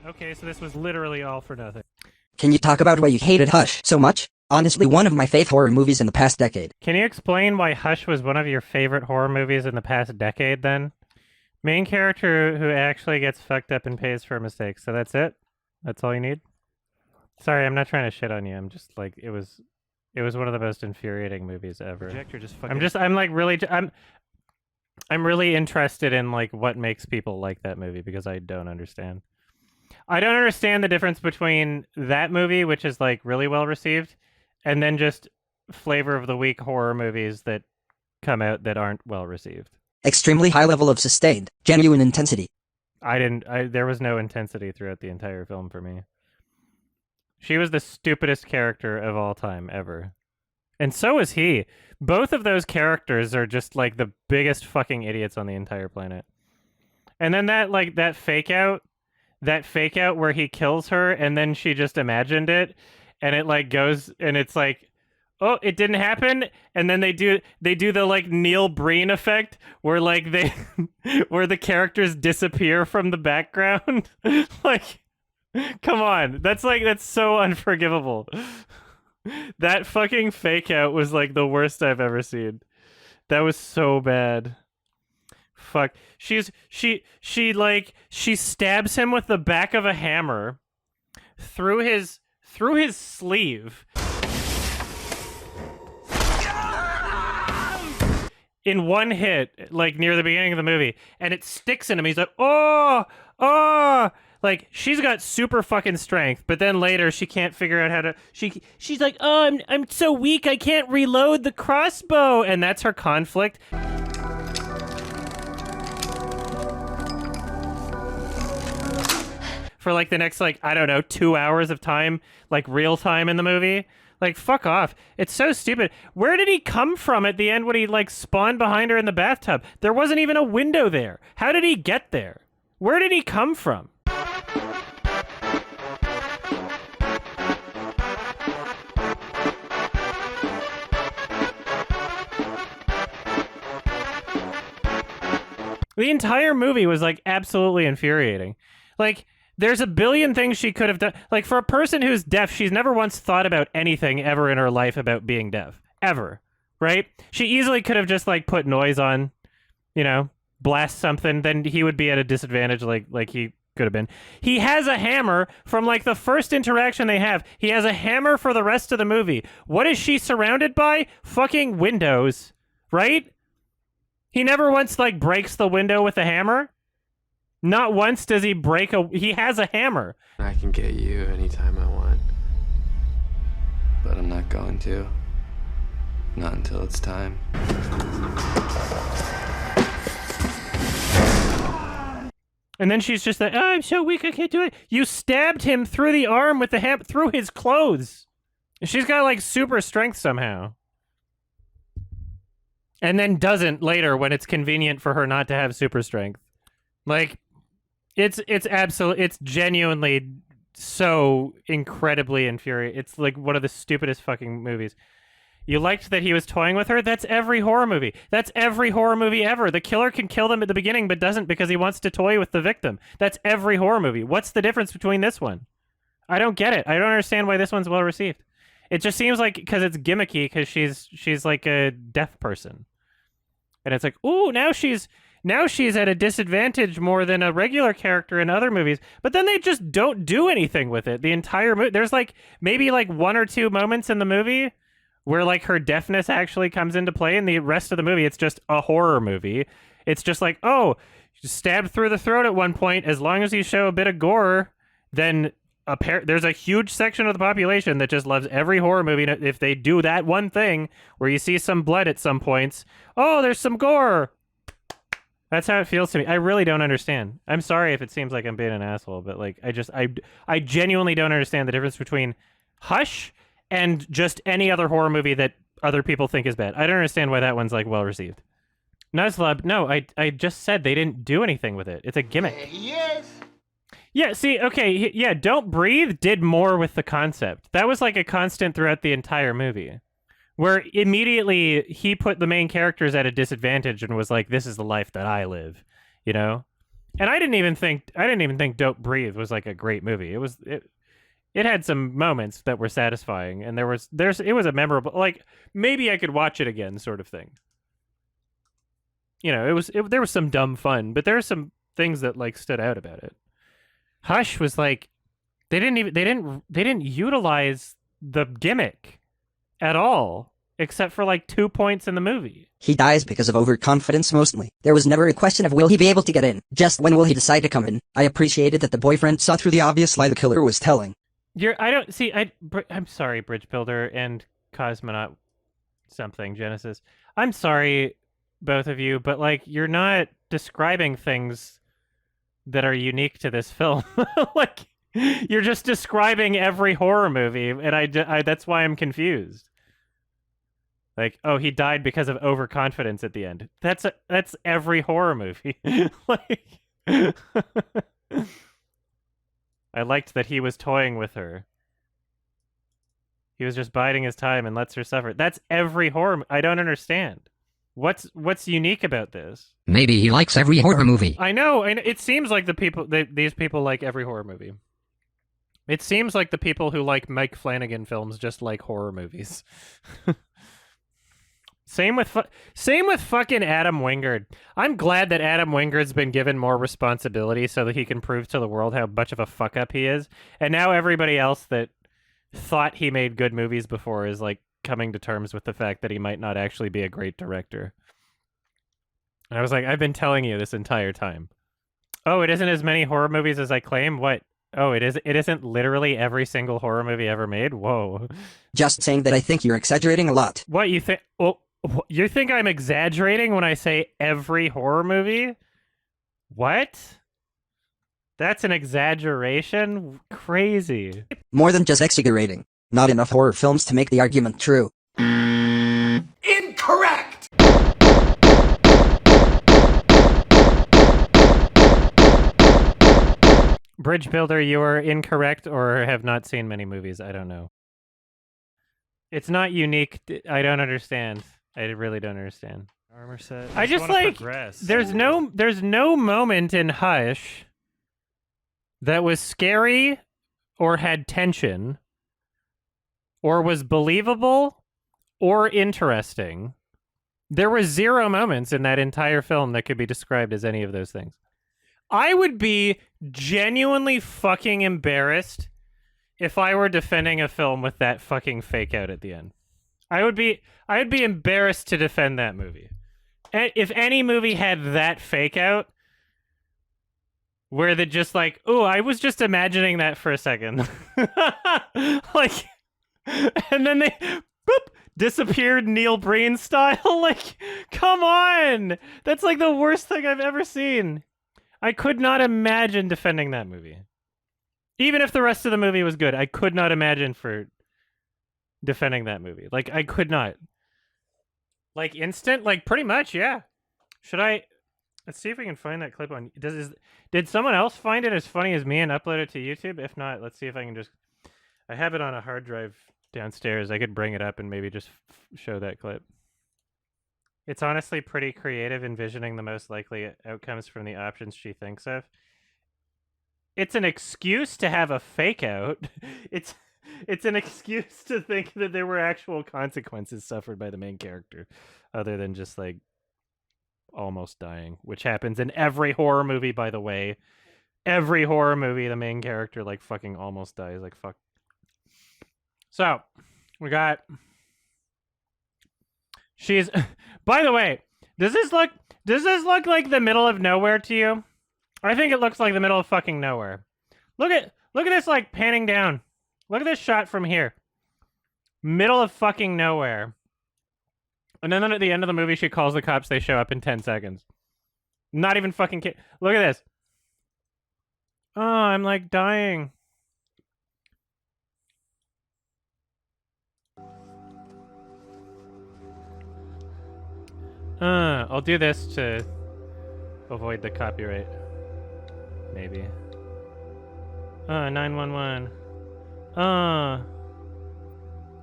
Okay, so this was literally all for nothing. Can you talk about why you hated Hush so much? Honestly, one of my favorite horror movies in the past decade. Can you explain why Hush was one of your favorite horror movies in the past decade, then? Main character who actually gets fucked up and pays for mistakes. So that's it? That's all you need? Sorry, I'm not trying to shit on you. I'm just like, it was one of the most infuriating movies ever. Projector just fucking... I'm really interested in like what makes people like that movie because I don't understand. I don't understand the difference between that movie, which is like really well received, and then just flavor of the week horror movies that come out that aren't well received. Extremely high level of sustained, genuine intensity. There was no intensity throughout the entire film for me. She was the stupidest character of all time ever. And so is he. Both of those characters are just like the biggest fucking idiots on the entire planet. And then that fake out where he kills her and then she just imagined it and it like goes and it's like, oh, it didn't happen, and then they do the like Neil Breen effect where like they where the characters disappear from the background. Like, come on, that's so unforgivable. That fucking fake out was like the worst I've ever seen. That was so bad. Fuck. She stabs him with the back of a hammer through his sleeve. In one hit, like near the beginning of the movie, and it sticks in him. He's like, oh, oh, like she's got super fucking strength, but then later she can't figure out how to. She's like, oh, I'm so weak, I can't reload the crossbow, and that's her conflict. For like the next like I don't know 2 hours of time, like real time in the movie. Like, fuck off. It's so stupid. Where did he come from at the end when he, like, spawned behind her in the bathtub? There wasn't even a window there. How did he get there? Where did he come from? The entire movie was, like, absolutely infuriating. Like... There's a billion things she could have done. Like, for a person who's deaf, she's never once thought about anything ever in her life about being deaf. Ever. Right? She easily could have just, like, put noise on, you know, blast something, then he would be at a disadvantage like he could have been. He has a hammer from, like, the first interaction they have. He has a hammer for the rest of the movie. What is she surrounded by? Fucking windows. Right? He never once, like, breaks the window with a hammer. Not once does he break a... He has a hammer. I can get you anytime I want. But I'm not going to. Not until it's time. And then she's just like, oh, I'm so weak, I can't do it. You stabbed him through the arm with the hammer, through his clothes. She's got, like, super strength somehow. And then doesn't later when it's convenient for her not to have super strength. Like... It's genuinely so incredibly infuriating. It's like one of the stupidest fucking movies. You liked that he was toying with her? That's every horror movie. That's every horror movie ever. The killer can kill them at the beginning, but doesn't because he wants to toy with the victim. That's every horror movie. What's the difference between this one? I don't get it. I don't understand why this one's well received. It just seems like because it's gimmicky because she's like a deaf person. And it's like, ooh, now she's at a disadvantage more than a regular character in other movies. But then they just don't do anything with it. The entire movie, there's like maybe like 1 or 2 moments in the movie where like her deafness actually comes into play. And the rest of the movie, it's just a horror movie. It's just like, oh, stabbed through the throat at one point. As long as you show a bit of gore, then there's a huge section of the population that just loves every horror movie. If they do that one thing where you see some blood at some points, oh, there's some gore. That's how it feels to me. I really don't understand. I'm sorry if it seems like I'm being an asshole, but like I genuinely don't understand the difference between Hush and just any other horror movie that other people think is bad. I don't understand why that one's like well received. Nuzlub, no, I just said they didn't do anything with it. It's a gimmick. Yes. Yeah, see, okay, yeah, Don't Breathe did more with the concept. That was like a constant throughout the entire movie. Where immediately he put the main characters at a disadvantage and was like, this is the life that I live, you know? And I didn't even think Don't Breathe was like a great movie. It had some moments that were satisfying, and it was a memorable, like, maybe I could watch it again sort of thing. You know, there was some dumb fun, but there are some things that like stood out about it. Hush was like they didn't utilize the gimmick at all, except for like 2 points in the movie. He dies because of overconfidence mostly. There was never a question of will he be able to get in, just when will he decide to come in. I appreciated that the boyfriend saw through the obvious lie the killer was telling. I'm sorry, Bridge Builder and Cosmonaut something, Genesis. I'm sorry, both of you, but like you're not describing things that are unique to this film. Like you're just describing every horror movie, and I that's why I'm confused. Like, oh, he died because of overconfidence at the end. That's every horror movie. Like, I liked that he was toying with her. He was just biding his time and lets her suffer. That's every horror. I don't understand. What's unique about this? Maybe he likes every horror movie. I know, and it seems like these people like every horror movie. It seems like the people who like Mike Flanagan films just like horror movies. Same with fucking Adam Wingard. I'm glad that Adam Wingard's been given more responsibility so that he can prove to the world how much of a fuck up he is. And now everybody else that thought he made good movies before is like coming to terms with the fact that he might not actually be a great director. And I was like, I've been telling you this entire time. Oh, it isn't as many horror movies as I claim? What? Oh, it isn't literally every single horror movie ever made? Whoa. Just saying that I think you're exaggerating a lot. What, you think? Oh, you think I'm exaggerating when I say every horror movie? What? That's an exaggeration? Crazy. More than just exaggerating. Not enough horror films to make the argument true. Incorrect! Bridge Builder, you are incorrect or have not seen many movies. I don't know. It's not unique. I don't understand. I really don't understand. Armor set. I just like progress. There's no moment in Hush that was scary or had tension or was believable or interesting. There were 0 moments in that entire film that could be described as any of those things. I would be genuinely fucking embarrassed if I were defending a film with that fucking fake out at the end. I would be embarrassed to defend that movie. If any movie had that fake out, where they're just like, oh, I was just imagining that for a second. Like, and then they boop, disappeared Neil Breen style. Like, come on. That's like the worst thing I've ever seen. I could not imagine defending that movie. Even if the rest of the movie was good, I could not imagine for defending that movie. Like, I could not. Like, instant? Like, pretty much, yeah. Should I... Let's see if we can find that clip on... Did someone else find it as funny as me and upload it to YouTube? If not, let's see if I can just... I have it on a hard drive downstairs. I could bring it up and maybe just show that clip. It's honestly pretty creative, envisioning the most likely outcomes from the options she thinks of. It's an excuse to have a fake out. It's an excuse to think that there were actual consequences suffered by the main character, other than just like almost dying, which happens in every horror movie, by the way. Every horror movie, the main character like fucking almost dies. Like, fuck. So, we got... She's... By the way, does this look like the middle of nowhere to you? I think it looks like the middle of fucking nowhere. Look at this, like, panning down. Look at this shot from here. Middle of fucking nowhere. And then at the end of the movie, she calls the cops. They show up in 10 seconds. Not even fucking kidding. Look at this. Oh, I'm, like, dying. I'll do this to avoid the copyright. Maybe. 911.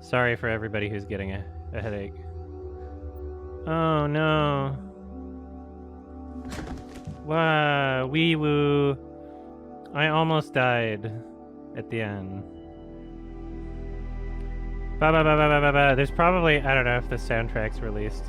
Sorry for everybody who's getting a headache. Oh no. Wee woo. I almost died at the end. Ba ba ba ba ba ba ba. There's probably, I don't know if the soundtrack's released.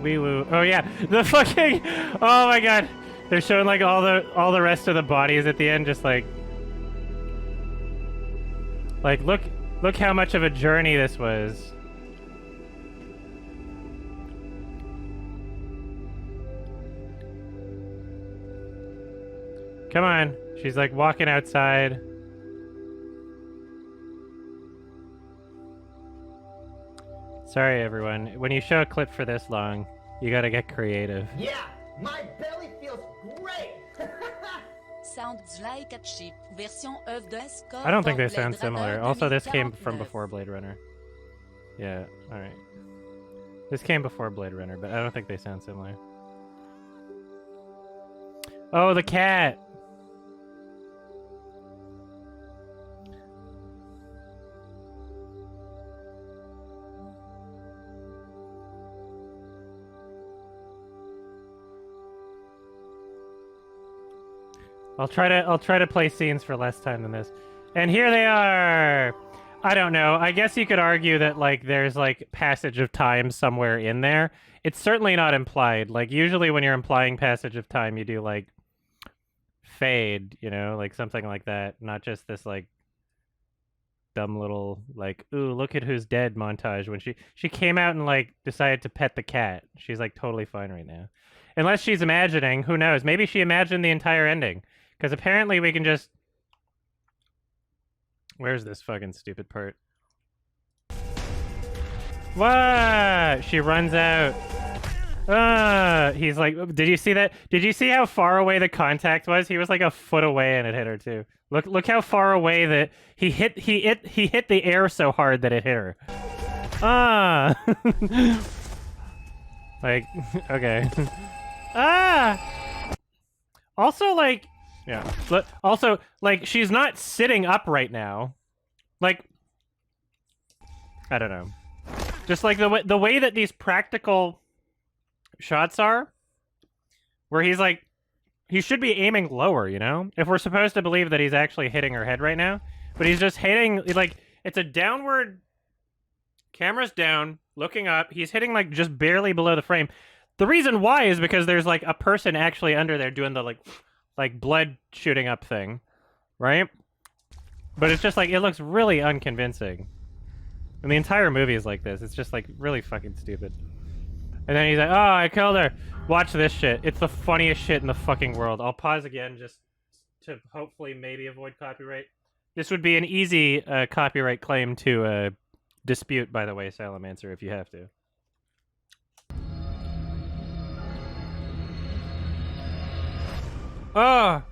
Wee woo. Oh yeah, the fucking. Oh my god, they're showing like all the rest of the bodies at the end, just like look how much of a journey this was. Come on, she's like walking outside. Sorry everyone, when you show a clip for this long, you gotta get creative. Yeah, my belly feels great. Sounds like a cheap version of the score. I don't think for they sound Blade Runner similar. Also, this came from 2049. before Blade Runner. Yeah, alright. This came before Blade Runner, but I don't think they sound similar. Oh, the cat! I'll try to play scenes for less time than this. And here they are! I don't know. I guess you could argue that, like, there's, like, passage of time somewhere in there. It's certainly not implied. Like, usually when you're implying passage of time, you do, like, fade, you know? Like, something like that. Not just this, like, dumb little, like, ooh, look at who's dead montage when she came out and, like, decided to pet the cat. She's, like, totally fine right now. Unless she's imagining, who knows? Maybe she imagined the entire ending. Because apparently we can just... Where's this fucking stupid part? What? She runs out. He's like, did you see that? Did you see how far away the contact was? He was like a foot away and it hit her too. Look how far away that he hit the air so hard that it hit her. Like, okay. Also, like, yeah. But also, like, she's not sitting up right now. Like, I don't know. Just like the way that these practical shots are, where he's like, he should be aiming lower, you know? If we're supposed to believe that he's actually hitting her head right now, but he's just hitting, like, it's a downward, camera's down, looking up, he's hitting, like, just barely below the frame. The reason why is because there's, like, a person actually under there doing the, like blood shooting up thing, right? But it's just, like, it looks really unconvincing. And the entire movie is like this. It's just, like, really fucking stupid. And then he's like, oh, I killed her. Watch this shit. It's the funniest shit in the fucking world. I'll pause again just to hopefully maybe avoid copyright. This would be an easy copyright claim to dispute, by the way, Salamancer, if you have to. Oh.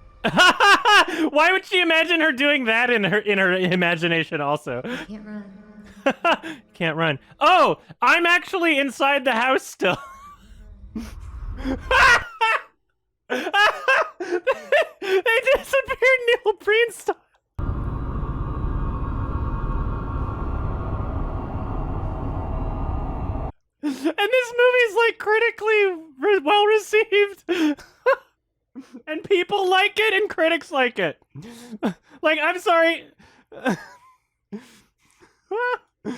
Why would she imagine her doing that in her imagination also? Can't run. Can't run. Oh, I'm actually inside the house still. They disappeared Neil Breen style. And this movie's like critically well received. And people like it and critics like it. Like, I'm sorry. You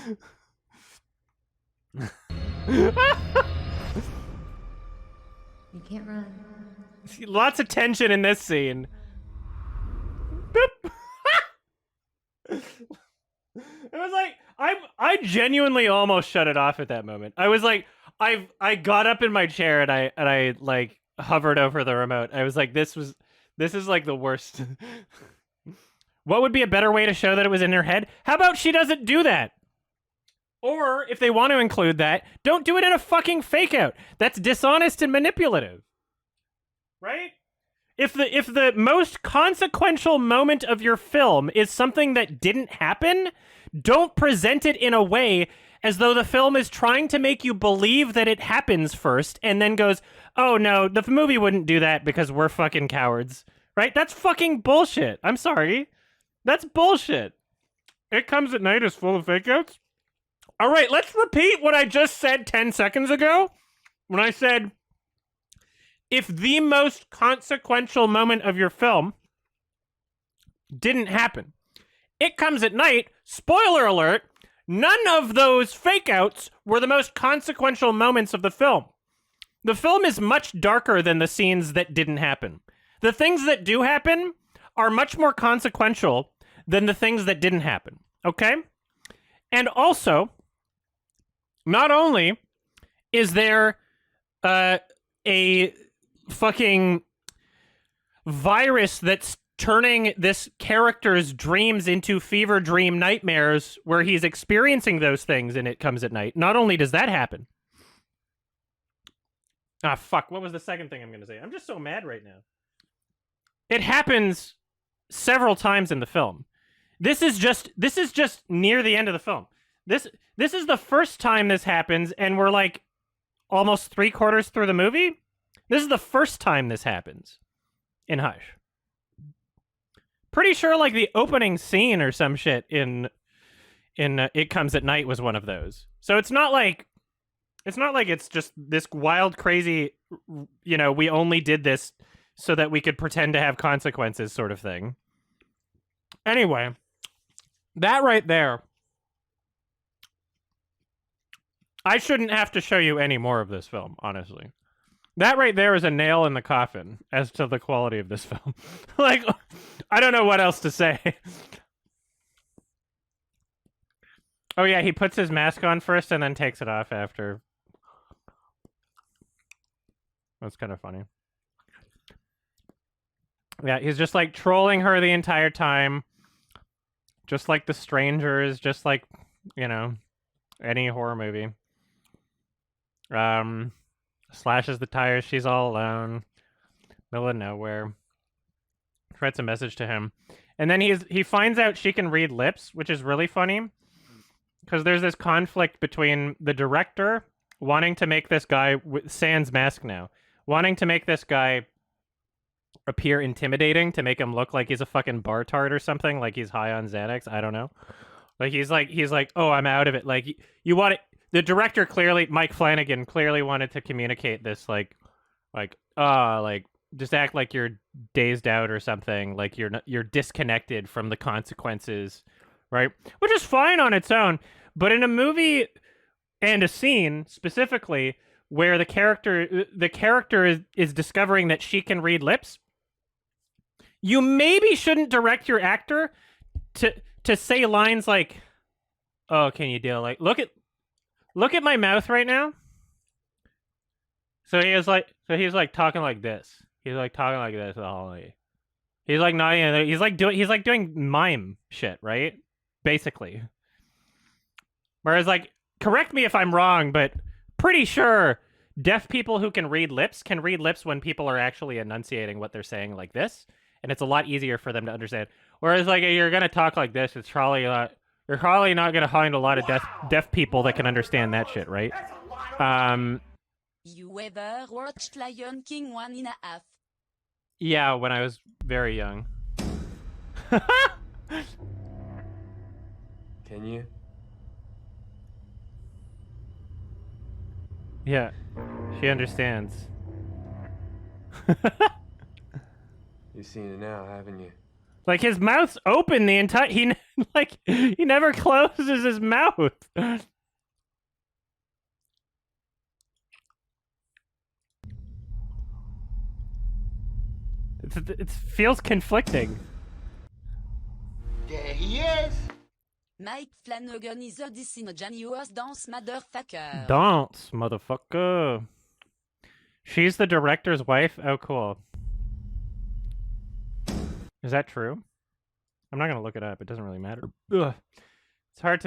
can't run. Lots of tension in this scene. Boop. It was like I genuinely almost shut it off at that moment. I was like, I got up in my chair and I like hovered over the remote. I was like, this is like the worst. What would be a better way to show that it was in her head? How about she doesn't do that? Or if they want to include that, don't do it in a fucking fake out. That's dishonest and manipulative. Right? If the most consequential moment of your film is something that didn't happen, don't present it in a way as though the film is trying to make you believe that it happens first and then goes, oh no, the movie wouldn't do that because we're fucking cowards. Right? That's fucking bullshit. I'm sorry. That's bullshit. It Comes at Night is full of fake outs? All right, let's repeat what I just said 10 seconds ago when I said, if the most consequential moment of your film didn't happen, It Comes at Night, spoiler alert, none of those fake outs were the most consequential moments of the film. The film is much darker than the scenes that didn't happen. The things that do happen are much more consequential than the things that didn't happen, okay? And also, not only is there a fucking virus that's turning this character's dreams into fever dream nightmares where he's experiencing those things and It Comes at Night. Not only does that happen. Ah, fuck. What was the second thing I'm going to say? I'm just so mad right now. It happens several times in the film. This is just near the end of the film. This is the first time this happens, and we're like almost 3/4 through the movie. This is the first time this happens in Hush. Pretty sure like the opening scene or some shit in It Comes at Night was one of those. So it's not like it's just this wild, crazy, you know, we only did this so that we could pretend to have consequences sort of thing. Anyway, that right there. I shouldn't have to show you any more of this film, honestly. That right there is a nail in the coffin as to the quality of this film. Like, I don't know what else to say. Oh yeah, he puts his mask on first and then takes it off after. That's kind of funny. Yeah, he's just like trolling her the entire time. Just like The Strangers, just like, you know, any horror movie. Slashes the tires, she's all alone. Middle of nowhere. Writes a message to him. And then he finds out she can read lips, which is really funny. Because there's this conflict between the director wanting to make this guy, sans mask now, wanting to make this guy appear intimidating to make him look like he's a fucking bar tart or something, like he's high on Xanax. I don't know. Like he's like, oh, I'm out of it. Like you want it. The director clearly, Mike Flanagan clearly wanted to communicate this, like just act like you're dazed out or something, like you're disconnected from the consequences, right? Which is fine on its own, but in a movie and a scene specifically where the character is discovering that she can read lips, you maybe shouldn't direct your actor to say lines like, "Oh, can you deal? Like, look at my mouth right now." So he's like talking like this. He's like talking like this the whole way. He's like not even, he's like doing mime shit, right? Basically. Whereas like, correct me if I'm wrong, but pretty sure deaf people who can read lips when people are actually enunciating what they're saying like this, and it's a lot easier for them to understand. Whereas like, you're gonna talk like this, you're probably not gonna find a lot of deaf people that can understand that shit, right? You ever watched Lion King 1.5? Yeah, when I was very young. Can you? Yeah, she understands. You've seen it now, haven't you? Like his mouth's open the entire. He never closes his mouth. It feels conflicting. There he is. Mike Flanagan is a disingenuous dance motherfucker. Dance, motherfucker. She's the director's wife? Oh, cool. Is that true? I'm not gonna look it up. It doesn't really matter. Ugh. It's hard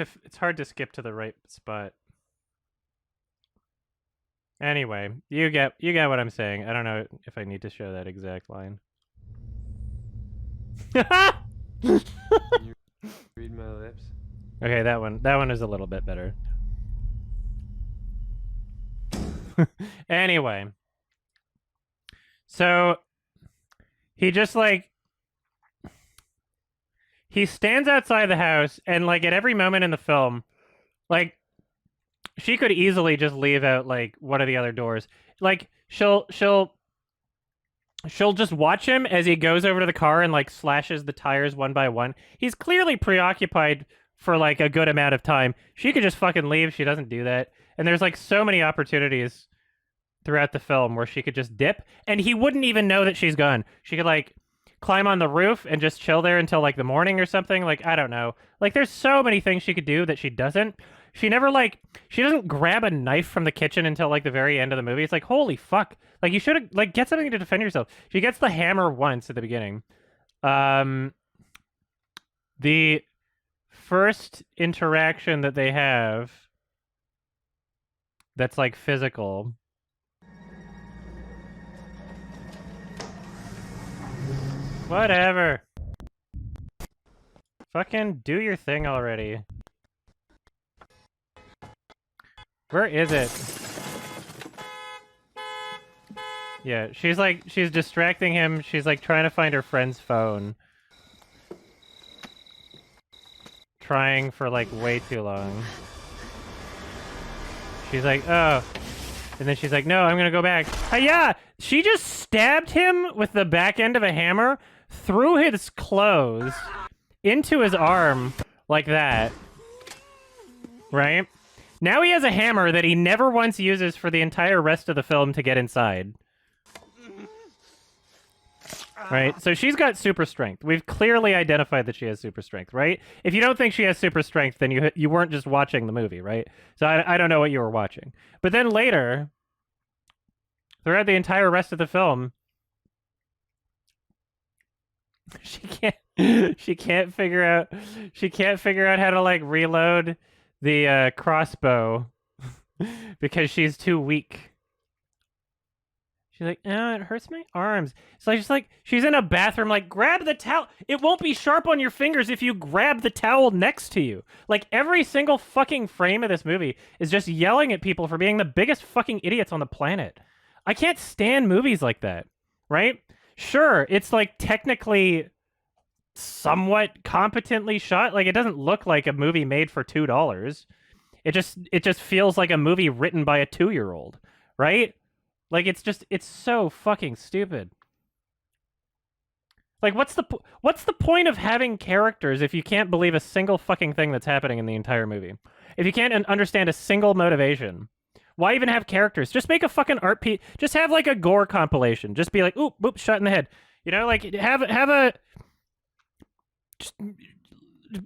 to skip to the right spot. Anyway, you get what I'm saying. I don't know if I need to show that exact line. Can you read my lips? Okay, that one is a little bit better. Anyway. So he he stands outside the house, and like at every moment in the film, like she could easily just leave out like one of the other doors. Like she'll just watch him as he goes over to the car and like slashes the tires one by one. He's clearly preoccupied for like a good amount of time. She could just fucking leave. She doesn't do that. And there's like so many opportunities throughout the film where she could just dip and he wouldn't even know that she's gone. She could like climb on the roof and just chill there until like the morning or something. Like, I don't know. Like there's so many things she could do that she doesn't. She never like, she doesn't grab a knife from the kitchen until like the very end of the movie. It's like, holy fuck. Like you should have like get something to defend yourself. She gets the hammer once at the beginning. The first interaction that they have that's like physical. Whatever. Fucking do your thing already. Where is it? Yeah, she's distracting him. She's like trying to find her friend's phone. Trying for like way too long. She's like, oh. And then she's like, no, I'm gonna go back. Hiya! She just stabbed him with the back end of a hammer through his clothes into his arm like that. Right? Now he has a hammer that he never once uses for the entire rest of the film to get inside. Right? So she's got super strength. We've clearly identified that she has super strength, right? If you don't think she has super strength, then you weren't just watching the movie, right? So I don't know what you were watching. But then later, throughout the entire rest of the film, she can't figure out how to like reload the crossbow because she's too weak. She's like, oh, it hurts my arms. So she's in a bathroom, like, grab the towel. It won't be sharp on your fingers if you grab the towel next to you. Like, every single fucking frame of this movie is just yelling at people for being the biggest fucking idiots on the planet. I can't stand movies like that, right? Sure, it's like technically somewhat competently shot. Like, it doesn't look like a movie made for $2. It just feels like a movie written by a 2-year-old, right? Like, it's so fucking stupid. Like, what's the point of having characters if you can't believe a single fucking thing that's happening in the entire movie? If you can't understand a single motivation, why even have characters? Just make a fucking art piece. Just have, like, a gore compilation. Just be like, oop, boop, shot in the head. You know, like, have a... Just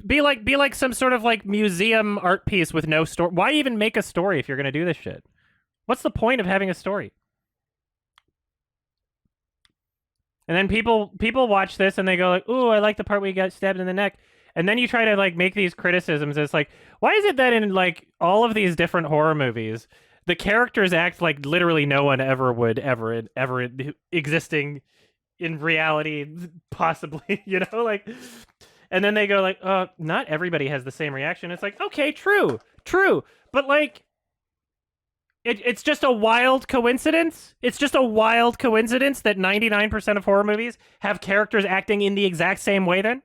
be like some sort of, like, museum art piece with no story. Why even make a story if you're gonna do this shit? What's the point of having a story? And then people watch this and they go like, ooh, I like the part where he got stabbed in the neck. And then you try to like make these criticisms. It's like, why is it that in like all of these different horror movies, the characters act like literally no one ever would ever existing in reality, possibly, you know, like, and then they go like, not everybody has the same reaction. It's like, okay, true. But like, It's just a wild coincidence. It's just a wild coincidence that 99% of horror movies have characters acting in the exact same way then?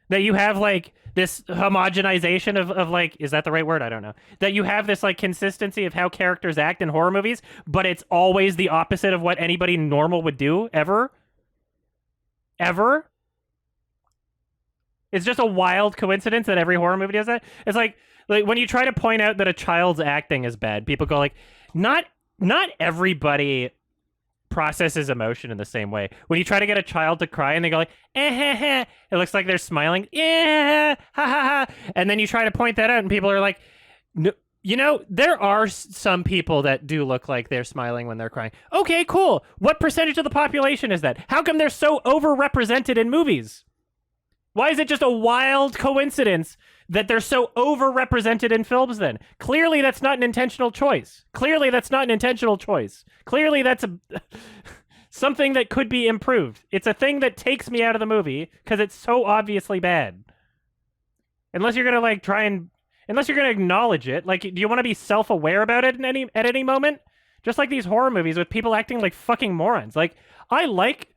That you have, like, this homogenization of like, is that the right word? I don't know. That you have this, like, consistency of how characters act in horror movies, but it's always the opposite of what anybody normal would do, ever? Ever? It's just a wild coincidence that every horror movie does that? It's like when you try to point out that a child's acting is bad, people go like, not everybody processes emotion in the same way. When you try to get a child to cry and they go like, it looks like they're smiling, ha ha ha, and then you try to point that out and people are like, no, you know, there are some people that do look like they're smiling when they're crying. Okay, cool. What percentage of the population is that? How come they're so overrepresented in movies? Why is it just a wild coincidence that they're so overrepresented in films then? Clearly that's not an intentional choice. Clearly that's something that could be improved. It's a thing that takes me out of the movie because it's so obviously bad. Unless you're going to unless you're going to acknowledge it. Like, do you want to be self-aware about it at any moment? Just like these horror movies with people acting like fucking morons. Like, I like,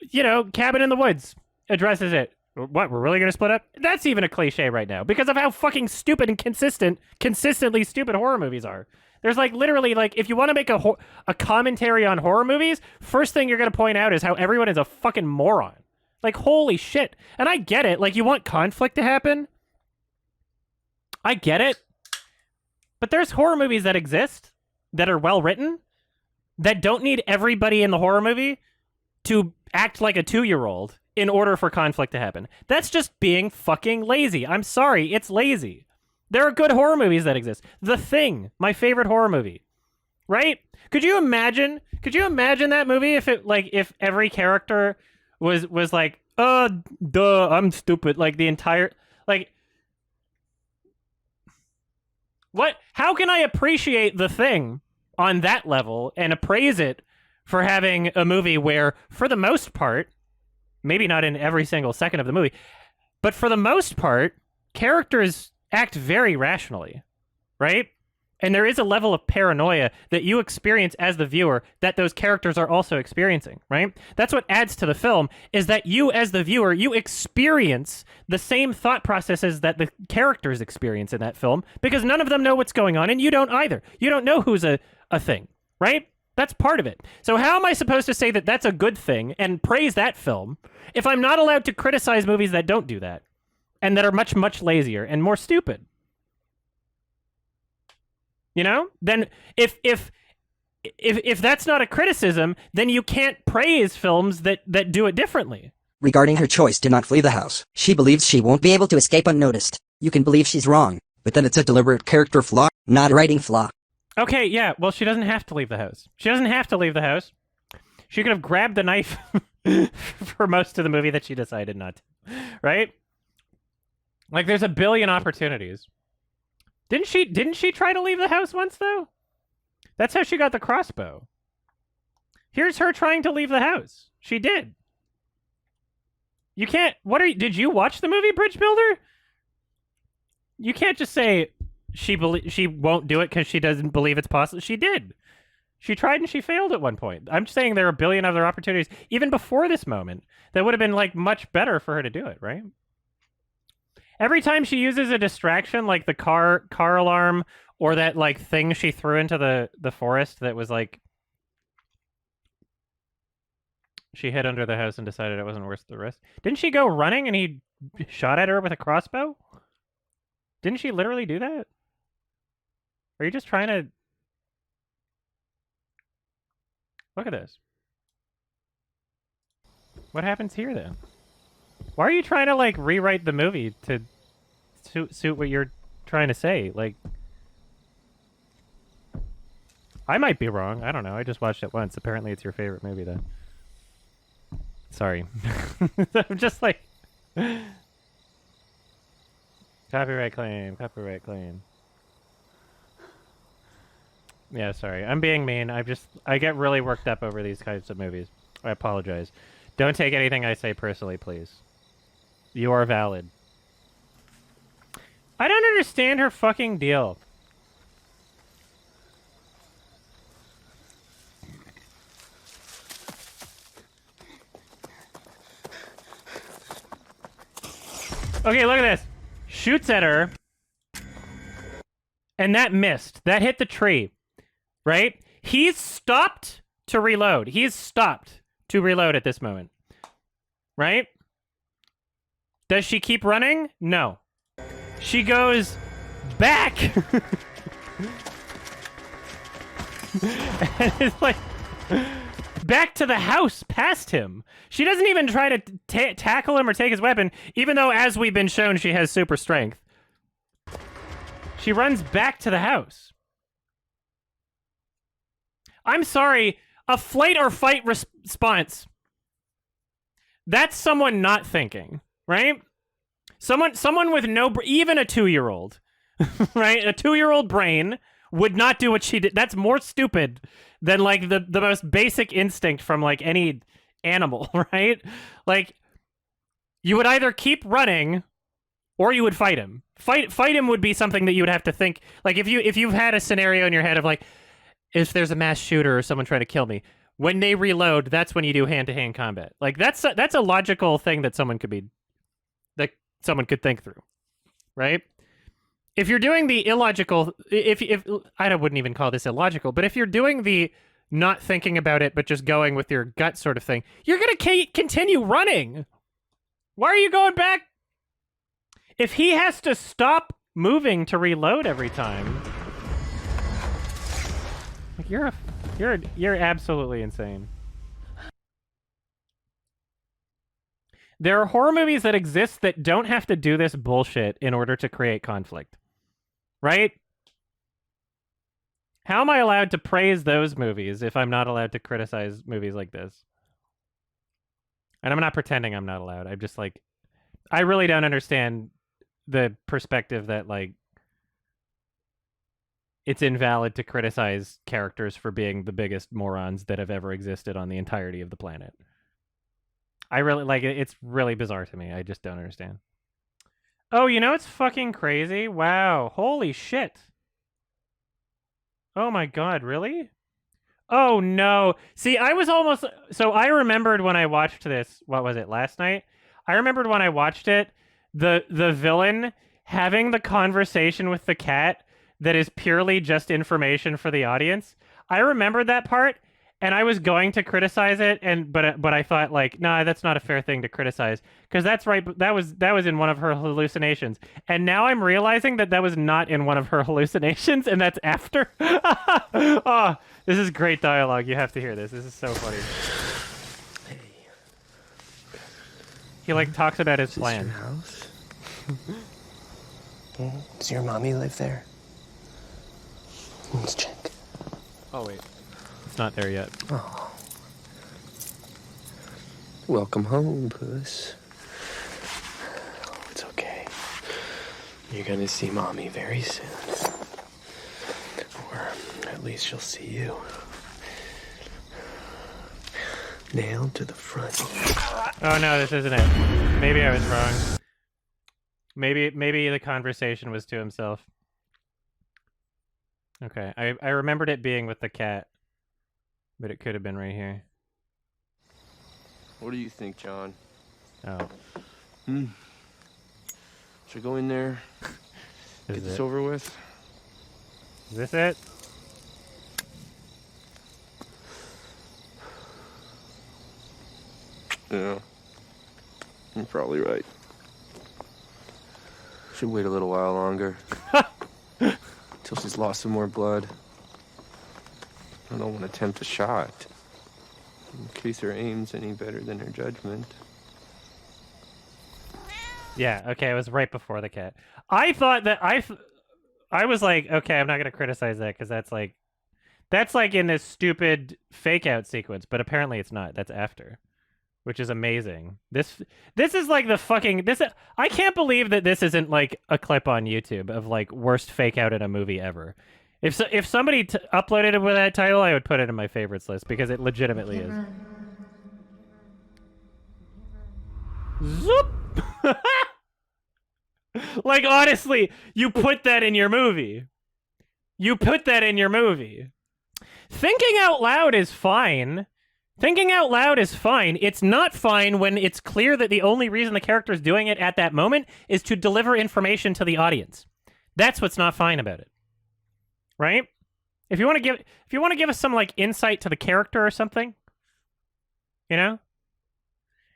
you know, Cabin in the Woods addresses it. What, we're really gonna split up? That's even a cliche right now because of how fucking stupid and consistently stupid horror movies are. There's like literally like if you want to make a commentary on horror movies, first thing you're gonna point out is how everyone is a fucking moron. Like holy shit. And I get it. Like you want conflict to happen. I get it. But there's horror movies that exist that are well written that don't need everybody in the horror movie to act like a 2-year-old in order for conflict to happen. That's just being fucking lazy. I'm sorry, it's lazy. There are good horror movies that exist. The Thing, my favorite horror movie. Right? Could you imagine that movie if every character was like, duh, I'm stupid. Like the entire like what? How can I appreciate The Thing on that level and appraise it for having a movie where, for the most part, maybe not in every single second of the movie, but for the most part, characters act very rationally, right? And there is a level of paranoia that you experience as the viewer that those characters are also experiencing, right? That's what adds to the film, is that you as the viewer, you experience the same thought processes that the characters experience in that film because none of them know what's going on and you don't either. You don't know who's a thing, right? That's part of it. So how am I supposed to say that that's a good thing and praise that film if I'm not allowed to criticize movies that don't do that and that are much, much lazier and more stupid? You know? Then if that's not a criticism, then you can't praise films that do it differently. Regarding her choice to not flee the house, she believes she won't be able to escape unnoticed. You can believe she's wrong, but then it's a deliberate character flaw, not a writing flaw. Okay, yeah, well, she doesn't have to leave the house. She doesn't have to leave the house. She could have grabbed the knife for most of the movie that she decided not to, right? Like, there's a billion opportunities. Didn't she try to leave the house once, though? That's how she got the crossbow. Here's her trying to leave the house. She did. You can't... Did you watch the movie Bridge Builder? You can't just say she won't do it because she doesn't believe it's possible. She did. She tried and she failed at one point. I'm just saying there are a billion other opportunities, even before this moment, that would have been, like, much better for her to do it, right? Every time she uses a distraction, like the car alarm or that, like, thing she threw into the forest that was, like... She hid under the house and decided it wasn't worth the risk. Didn't she go running and he shot at her with a crossbow? Didn't she literally do that? Are you just trying to... Look at this. What happens here, then? Why are you trying to, like, rewrite the movie to suit what you're trying to say? Like... I might be wrong. I don't know. I just watched it once. Apparently it's your favorite movie, then. Sorry. I'm just like... Copyright claim. Copyright claim. Yeah, sorry. I'm being mean. I get really worked up over these kinds of movies. I apologize. Don't take anything I say personally, please. You are valid. I don't understand her fucking deal. Okay, look at this. Shoots at her. And that missed. That hit the tree. Right? He's stopped to reload. He's stopped to reload at this moment. Right? Does she keep running? No. She goes back. And it's like... back to the house past him. She doesn't even try to tackle him or take his weapon, even though, as we've been shown, she has super strength. She runs back to the house. I'm sorry, a flight or fight response. That's someone not thinking, right? Someone with no... even a 2-year-old, right? A 2-year-old brain would not do what she did. That's more stupid than, like, the most basic instinct from, like, any animal, right? Like, you would either keep running or you would fight him. Fight him would be something that you would have to think, like, if you've had a scenario in your head of, like, if there's a mass shooter or someone trying to kill me, when they reload, that's when you do hand-to-hand combat. Like, that's a logical thing that someone could be someone could think through, right? If you're doing the illogical, if I wouldn't even call this illogical, but if you're doing the not thinking about it but just going with your gut sort of thing, you're gonna continue running. Why are you going back? If he has to stop moving to reload every time, like you're absolutely insane. There are horror movies that exist that don't have to do this bullshit in order to create conflict. Right? How am I allowed to praise those movies if I'm not allowed to criticize movies like this? And I'm not pretending I'm not allowed. I'm just like, I really don't understand the perspective that, like, it's invalid to criticize characters for being the biggest morons that have ever existed on the entirety of the planet. I really, like, it's really bizarre to me. I just don't understand. Oh, you know it's fucking crazy? Wow. Holy shit. Oh my god, really? Oh no. See, I was almost... So I remembered when I watched this, what was it, last night? I remembered when I watched it, the villain having the conversation with the cat that is purely just information for the audience. I remembered that part, and I was going to criticize it, but I thought, like, nah, that's not a fair thing to criticize, because that's right. That was in one of her hallucinations, and now I'm realizing that was not in one of her hallucinations, and that's after. Oh, this is great dialogue. You have to hear this. This is so funny. Hey. He like talks about his plan. Is this your house? Does your mommy live there? Let's check. Oh wait, it's not there yet. Oh. Welcome home, Puss. Oh, it's okay. You're gonna see Mommy very soon. Or at least she'll see you. Nailed to the front. Oh no, this isn't it. Maybe I was wrong. Maybe the conversation was to himself. Okay, I remembered it being with the cat, but it could have been right here. What do you think, John? Oh. Should I go in there? Get this over with? Is this it? Yeah. You're probably right. Should wait a little while longer. Till she's lost some more blood. I don't want to attempt a shot. In case her aim's any better than her judgment. Yeah, okay, it was right before the cat. I thought that I was like, okay, I'm not going to criticize that because that's like in this stupid fake out sequence, but apparently it's not. That's after, which is amazing. This is like the fucking I can't believe that this isn't like a clip on YouTube of like worst fake out in a movie ever. If somebody uploaded it with that title, I would put it in my favorites list because it legitimately is. Zoop! Like, honestly, you put that in your movie. You put that in your movie. Thinking out loud is fine. Thinking out loud is fine. It's not fine when it's clear that the only reason the character is doing it at that moment is to deliver information to the audience. That's what's not fine about it. Right? If you want to give us some like insight to the character or something, you know?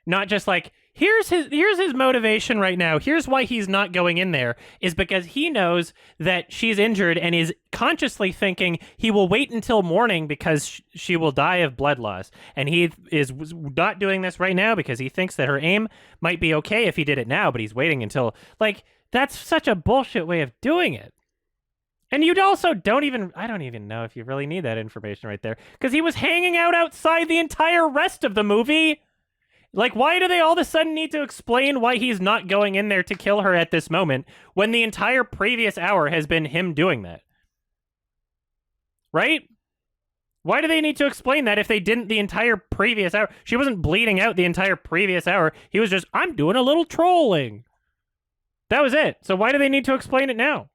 Not just like, here's his motivation right now. Here's why he's not going in there, is because he knows that she's injured and is consciously thinking he will wait until morning because she will die of blood loss. And he is not doing this right now because he thinks that her aim might be okay if he did it now, but he's waiting until, like, that's such a bullshit way of doing it. And you also I don't even know if you really need that information right there, because he was hanging out outside the entire rest of the movie. Like, why do they all of a sudden need to explain why he's not going in there to kill her at this moment when the entire previous hour has been him doing that? Right? Why do they need to explain that if they didn't the entire previous hour? She wasn't bleeding out the entire previous hour. He was just, I'm doing a little trolling. That was it. So why do they need to explain it now?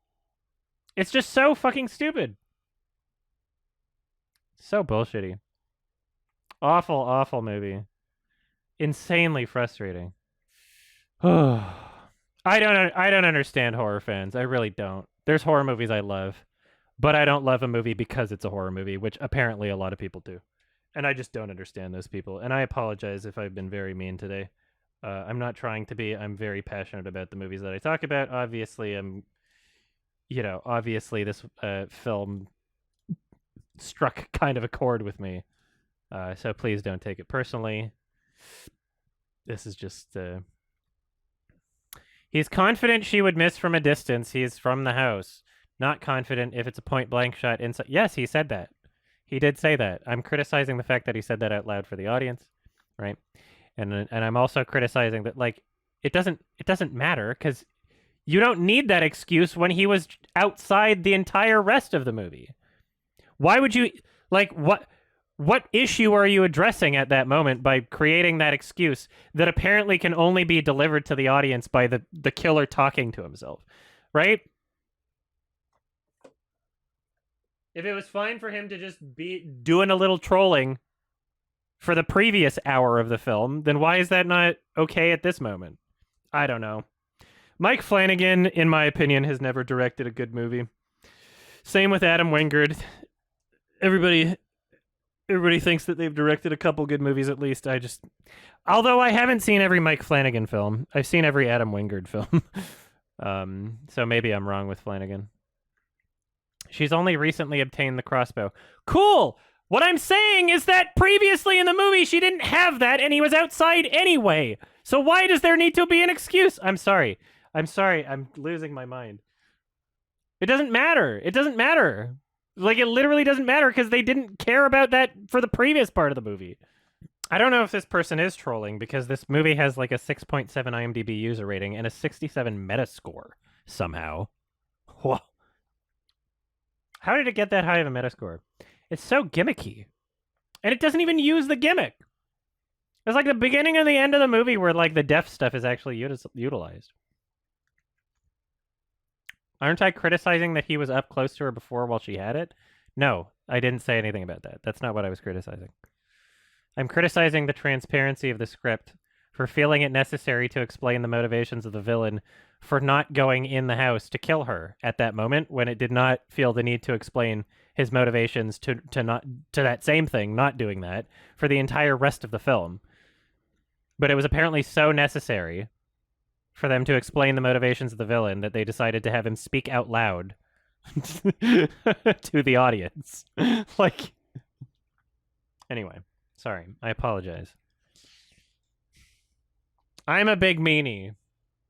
It's just so fucking stupid. So bullshitty. Awful, awful movie. Insanely frustrating. I I don't understand horror fans. I really don't. There's horror movies I love, but I don't love a movie because it's a horror movie, which apparently a lot of people do. And I just don't understand those people. And I apologize if I've been very mean today. I'm not trying to be. I'm very passionate about the movies that I talk about. Obviously, obviously this film struck kind of a chord with me. So please don't take it personally. This is just. He's confident she would miss from a distance. He's from the house. Not confident if it's a point blank shot inside. Yes, he said that. He did say that. I'm criticizing the fact that he said that out loud for the audience, right? And I'm also criticizing that like it doesn't matter because you don't need that excuse when he was outside the entire rest of the movie. Why would you like what issue are you addressing at that moment by creating that excuse that apparently can only be delivered to the audience by the killer talking to himself, right? If it was fine for him to just be doing a little trolling for the previous hour of the film, then why is that not okay at this moment? I don't know. Mike Flanagan, in my opinion, has never directed a good movie. Same with Adam Wingard. Everybody thinks that they've directed a couple good movies at least. Although I haven't seen every Mike Flanagan film, I've seen every Adam Wingard film. So maybe I'm wrong with Flanagan. She's only recently obtained the crossbow. Cool! What I'm saying is that previously in the movie she didn't have that and he was outside anyway. So why does there need to be an excuse? I'm sorry. I'm losing my mind. It doesn't matter. It doesn't matter. Like, it literally doesn't matter because they didn't care about that for the previous part of the movie. I don't know if this person is trolling because this movie has like a 6.7 IMDb user rating and a 67 Metascore somehow. Whoa. How did it get that high of a Metascore? It's so gimmicky. And it doesn't even use the gimmick. It's like the beginning and the end of the movie where like the deaf stuff is actually utilized. Aren't I criticizing that he was up close to her before while she had it? No, I didn't say anything about that. That's not what I was criticizing. I'm criticizing the transparency of the script for feeling it necessary to explain the motivations of the villain for not going in the house to kill her at that moment when it did not feel the need to explain his motivations to that same thing, not doing that, for the entire rest of the film. But it was apparently so necessary for them to explain the motivations of the villain that they decided to have him speak out loud to the audience. Like, anyway, sorry, I apologize. I'm a big meanie.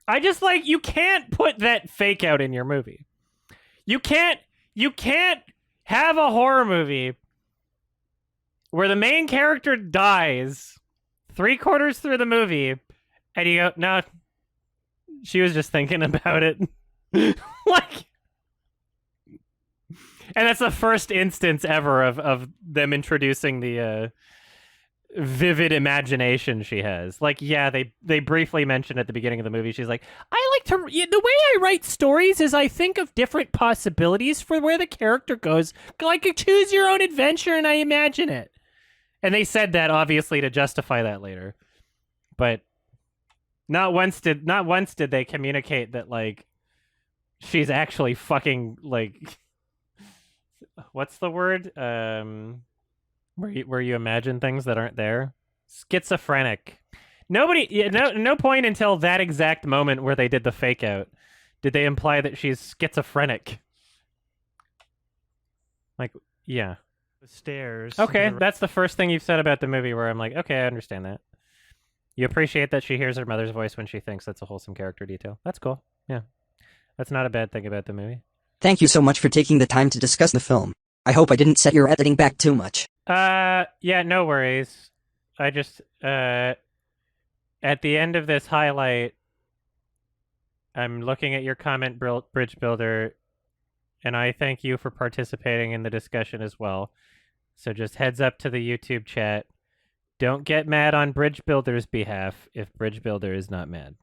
I just like, you can't put that fake out in your movie. You can't have a horror movie where the main character dies 3/4 through the movie and you go, no, she was just thinking about it. Like, and that's the first instance ever of them introducing the vivid imagination she has. Like, yeah, they briefly mentioned at the beginning of the movie, she's like, I like to, the way I write stories is I think of different possibilities for where the character goes. Like, choose your own adventure and I imagine it. And they said that obviously to justify that later. But not once did they communicate that like she's actually fucking like, what's the word? Where you imagine things that aren't there. Schizophrenic. No point until that exact moment where they did the fake out did they imply that she's schizophrenic. Like, yeah. The stairs. Okay, that's the first thing you've said about the movie where I'm like, okay, I understand that. You appreciate that she hears her mother's voice when she thinks that's a wholesome character detail. That's cool. Yeah. That's not a bad thing about the movie. Thank you so much for taking the time to discuss the film. I hope I didn't set your editing back too much. Yeah, no worries. I just, at the end of this highlight, I'm looking at your comment, Bridge Builder, and I thank you for participating in the discussion as well. So just heads up to the YouTube chat. Don't get mad on Bridge Builder's behalf if Bridge Builder is not mad.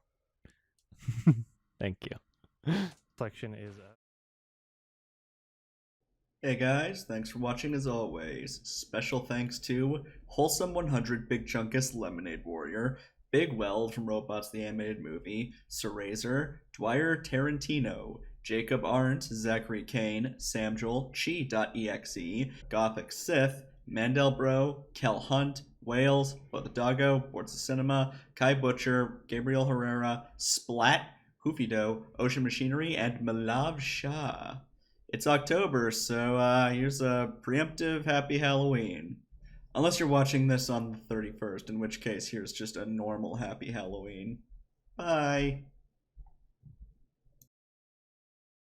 Thank you. Section is up. Hey guys, thanks for watching as always. Special thanks to Wholesome 100 Big Chunkus Lemonade Warrior, Big Weld from Robots the Animated Movie, Serazer, Dwyer Tarantino, Jacob Arndt, Zachary Kane, Samjul, Chi.exe, Gothic Sith, Mandelbro, Kel Hunt, Wales, Doggo, Boards of Cinema, Kai Butcher, Gabriel Herrera, Splat, Hoofido, Ocean Machinery, and Malav Shah. It's October, so here's a preemptive Happy Halloween. Unless you're watching this on the 31st, in which case here's just a normal Happy Halloween. Bye.